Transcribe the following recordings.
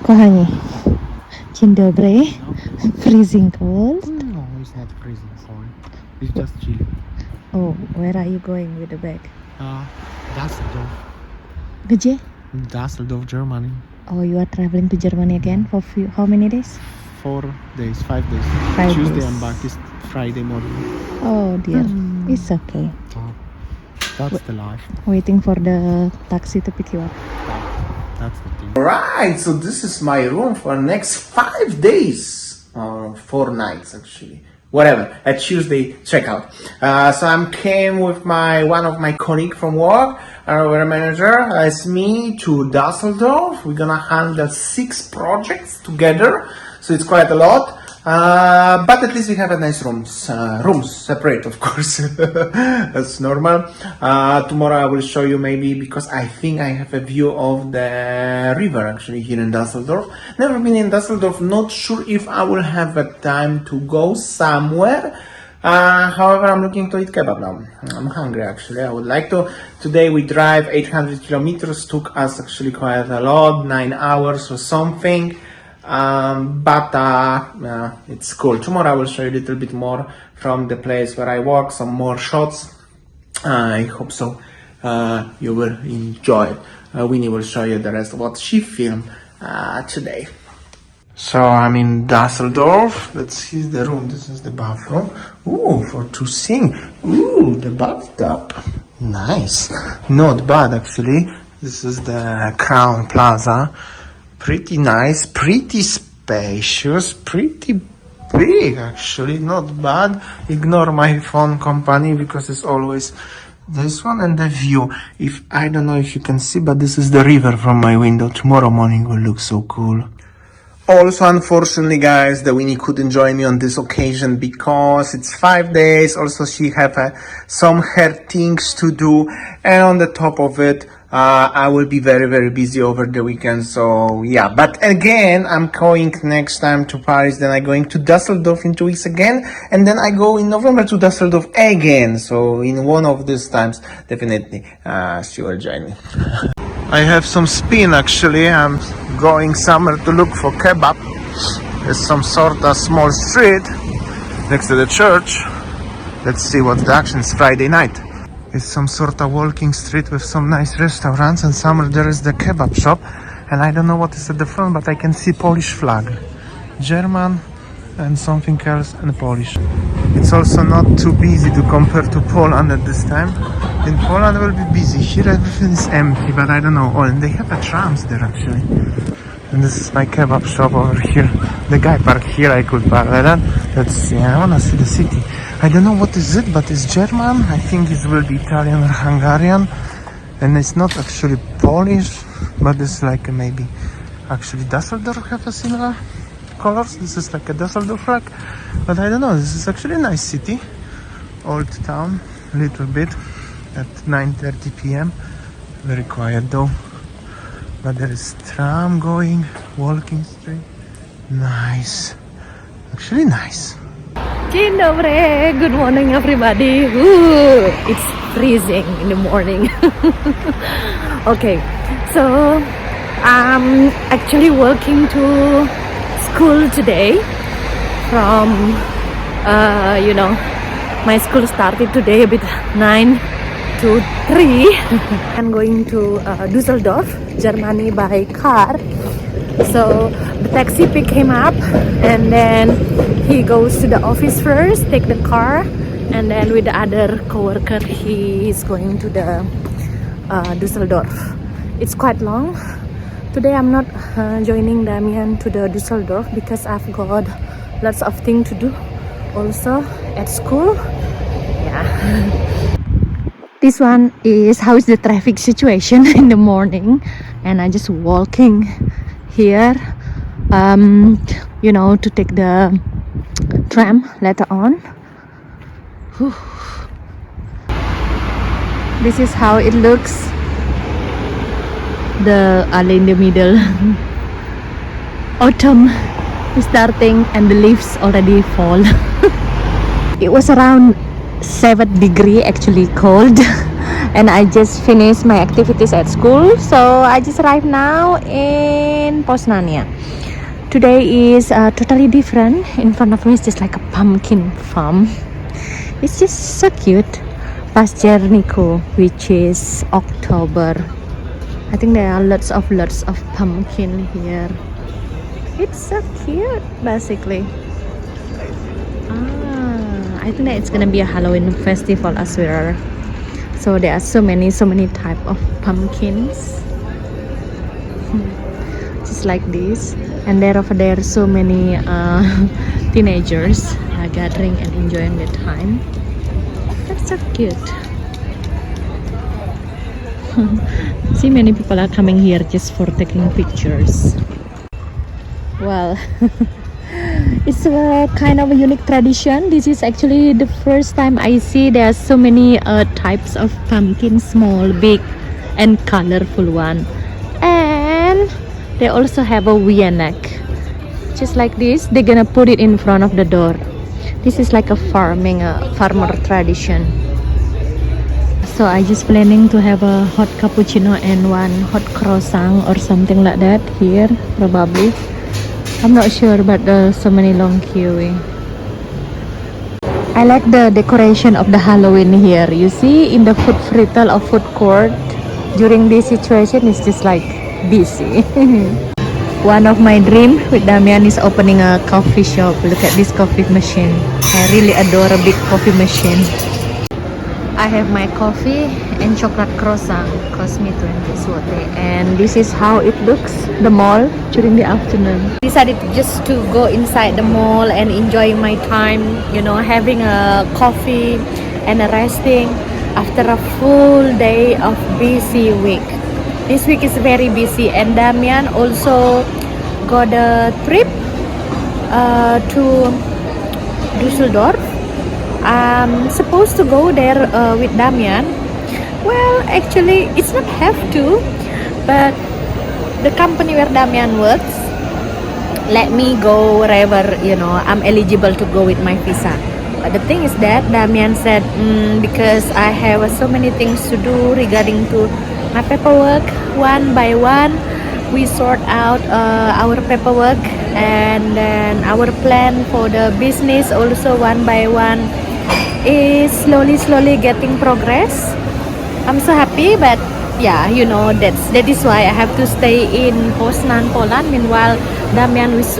Kochani, dzień dobry. Freezing cold. No, it's not freezing, sorry. It's just chilly. Oh, where are you going with the bag? Düsseldorf. Gdzie? Düsseldorf, Germany. Oh, you are traveling to Germany again for how many days? 4 days, 5 days. 5 Tuesday days. I'm back, it's Friday morning. Oh dear, it's okay. Oh, that's the life. Waiting for the taxi to pick you up. That's the thing. Right, so this is my room for next 5 days, or 4 nights actually. Whatever, at Tuesday checkout. So I came with one of my colleague from work, our manager, as me to Düsseldorf. We're gonna handle 6 projects together, so it's quite a lot. But at least we have a nice rooms separate, of course. That's normal. Tomorrow I will show you maybe, because I think I have a view of the river actually here in Düsseldorf. Never been in Düsseldorf, not sure if I will have a time to go somewhere. However, I'm looking to eat kebab now. I'm hungry actually. I would like to. Today we drive 800 kilometers, took us actually quite a lot, 9 hours or something. But it's cool. Tomorrow I will show you a little bit more from the place where I work, some more shots. I hope so. You will enjoy it. Winnie will show you the rest of what she filmed today. So I'm in Düsseldorf. Let's see the room. This is the bathroom. Ooh, for to sing. Ooh, the bathtub. Nice. Not bad actually. This is the Crown Plaza. Pretty nice, pretty spacious, pretty big actually, not bad. Ignore my phone company because it's always this one, and the view. I don't know if you can see, but this is the river from my window. Tomorrow morning will look so cool. Also, unfortunately, guys, the Winnie couldn't join me on this occasion because it's 5 days. Also, she have some her things to do, and on the top of it, I will be very, very busy over the weekend. So yeah, but again, I'm going next time to Paris. Then I'm going to Düsseldorf in 2 weeks again, and then I go in November to Düsseldorf again. So in one of these times, definitely, she will join me. I have some spin actually. I'm going somewhere to look for kebab. There's some sort of small street next to the church. Let's see what the action is. Friday night. It's some sort of walking street with some nice restaurants, and somewhere there is the kebab shop, and I don't know what is at the front, but I can see Polish flag, German and something else, and Polish. It's also not too busy to compare to Poland at this time. In Poland will be busy. Here everything is empty, but I don't know. Oh, and they have a trams there actually. And this is my kebab shop over here. The guy parked here, I could park like that. Let's see, I wanna see the city. I don't know what is it, but it's German. I think it will be Italian or Hungarian. And it's not actually Polish, but it's like maybe actually Düsseldorf have a similar colors. This is like a Düsseldorf flag, but I don't know. This is actually a nice city. Old town, a little bit at 9:30 p.m. Very quiet though. But there is tram going, walking street. Nice. Actually nice. Dzień dobry, good morning everybody. Ooh, it's freezing in the morning. Okay, so I'm actually walking to school today from, my school started today a bit 9 to 3. I'm going to Düsseldorf, Germany by car. So the taxi pick him up, and then he goes to the office first, take the car, and then with the other coworker he is going to the Düsseldorf. It's quite long. Today I'm not joining Damian to the Düsseldorf because I've got lots of things to do also at school. Yeah. This one is how is the traffic situation in the morning, and I just walking here to take the tram later on. Whew. This is how it looks, the alley in the middle. Autumn is starting and the leaves already fall. It was around 7 degrees actually cold and I just finished my activities at school, so I just arrived now in Posnania. Today is totally different. In front of me is just like a pumpkin farm. It's just so cute. Pasjerniku, which is October. I think there are lots of pumpkin here. It's so cute, basically. I think that it's gonna be a Halloween festival as well. So there are so many type of pumpkins, just like this. And there are so many teenagers gathering and enjoying the time. That's so cute. See, many people are coming here just for taking pictures. Well, it's a kind of a unique tradition. This is actually the first time I see there are so many types of pumpkin, small, big, and colorful one. And they also have a wienek. Just like this, they're gonna put it in front of the door. This is like a farmer tradition. So I just planning to have a hot cappuccino and one hot croissant or something like that here, probably. I'm not sure, but there's so many long queuing. I like the decoration of the Halloween here. You see, in the food frittle or food court, during this situation, it's just like busy. One of my dream with Damian is opening a coffee shop. Look at this coffee machine. I really adore a big coffee machine. I have my coffee and chocolate croissant, cost me 20 zloty, and this is how it looks, the mall during the afternoon. Decided just to go inside the mall and enjoy my time, you know, having a coffee and a resting after a full day of busy week. This week is very busy, and Damian also got a trip to Düsseldorf. I'm supposed to go there with Damian. Well, actually, it's not have to, but the company where Damian works let me go wherever, you know, I'm eligible to go with my visa. But the thing is that Damian said, because I have so many things to do regarding to my paperwork, one by one we sort out our paperwork, and then our plan for the business also one by one is slowly getting progress. I'm so happy, but yeah, you know, that is why I have to stay in Poznan, Poland. Meanwhile, Damian is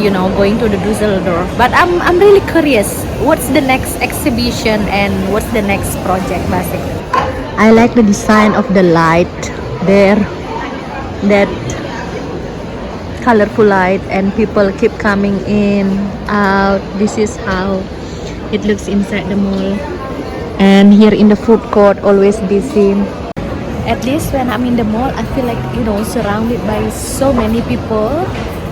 you know, going to the Düsseldorf. But I'm really curious, what's the next exhibition and what's the next project, basically. I like the design of the light there, that colorful light, and people keep coming in, out. This is how it looks inside the mall. And here in the food court, always busy. At least when I'm in the mall, I feel like, you know, surrounded by so many people.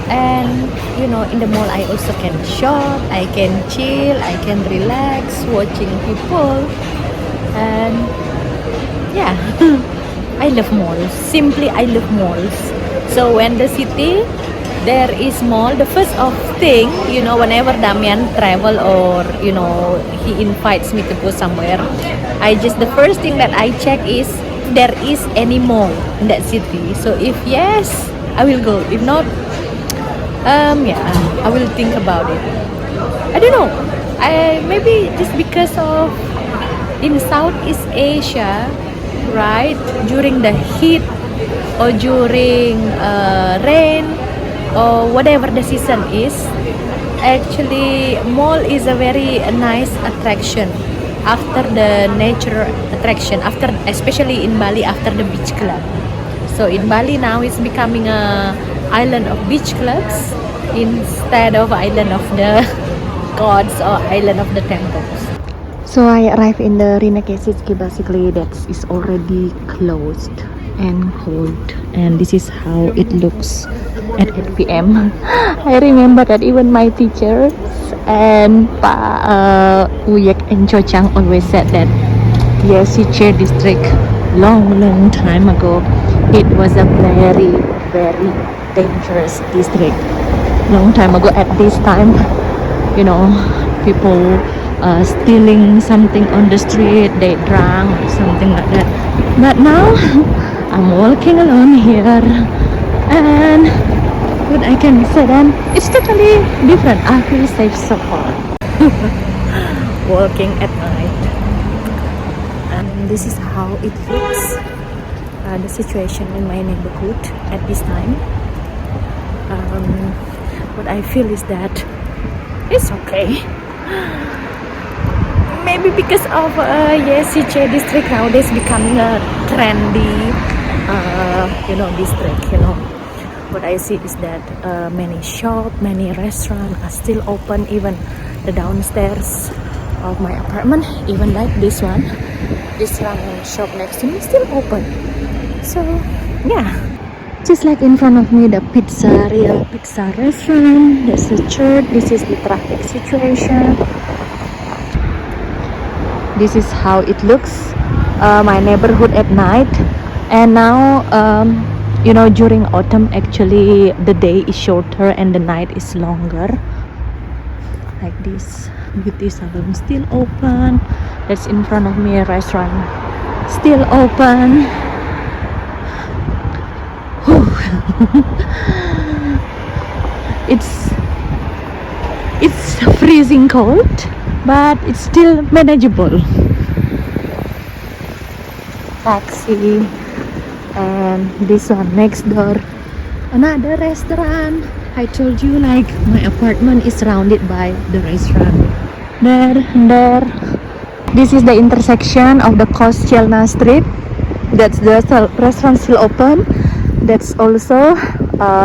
And you know, in the mall I also can shop, I can chill, I can relax watching people. And yeah, I love malls. Simply, I love malls. So when the city there is mall, the first of thing, you know, whenever Damian travel or, you know, he invites me to go somewhere, the first thing that I check is if there is any mall in that city. So if yes, I will go. If not, yeah, I will think about it. I don't know. Maybe just because of in Southeast Asia, right, during the heat or during rain or whatever the season is, actually mall is a very nice attraction after the nature attraction, after, especially in Bali, after the beach club. So in Bali now it's becoming a island of beach clubs instead of island of the gods or island of the temples. So I arrived in the Rinekesitski, basically that is already closed and cold, and this is how it looks at 8 p.m. I remember that even my teachers and Pa Uyek and Cho Chang always said that yes, Siche district long time ago, it was a very dangerous district. Long time ago, at this time, you know, people stealing something on the street, they drank something like that. But now I'm walking alone here, and what I can say then, it's totally different. I feel safe so far. Walking at night, and this is how it looks. The situation in my neighborhood at this time. What I feel is that it's okay. Maybe because of Siche district nowadays becoming a trendy, district. What I see is that many shops, many restaurants are still open. Even the downstairs of my apartment, even like this one, this ramen shop next to me, is still open. So yeah, just like in front of me, the real pizza restaurant. There's a church. This is the traffic situation. This is how it looks, my neighborhood at night. And now, during autumn, actually the day is shorter and the night is longer. Like this, beauty salon still open. That's in front of me, a restaurant still open. It's freezing cold, but it's still manageable. Taxi, and this one next door, another restaurant. I told you, like, my apartment is surrounded by the restaurant. There and there. This is the intersection of the Kościelna Street. That's the restaurant still open. That's also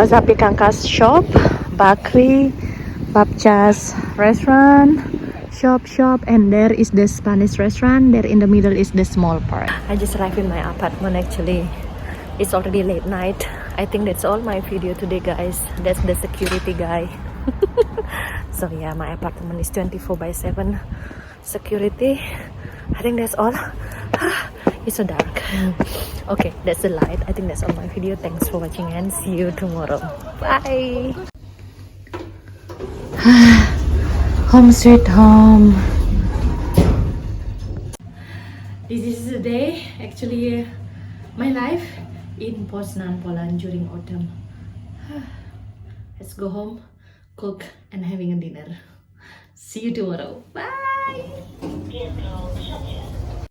Zapiekanka's shop, bakery, Babcha's restaurant, shop, and there is the Spanish restaurant. There in the middle is the small park. I just arrived in my apartment actually. It's already late night. I think that's all my video today, guys. That's the security guy. So yeah, my apartment is 24/7 security. I think that's all. It's so dark. Okay, that's the light. I think that's all my video. Thanks for watching and see you tomorrow. Bye. Home sweet home. This is the day, actually, my life in Poznan, Poland during autumn. Let's go home, cook, and having a dinner. See you tomorrow. Bye.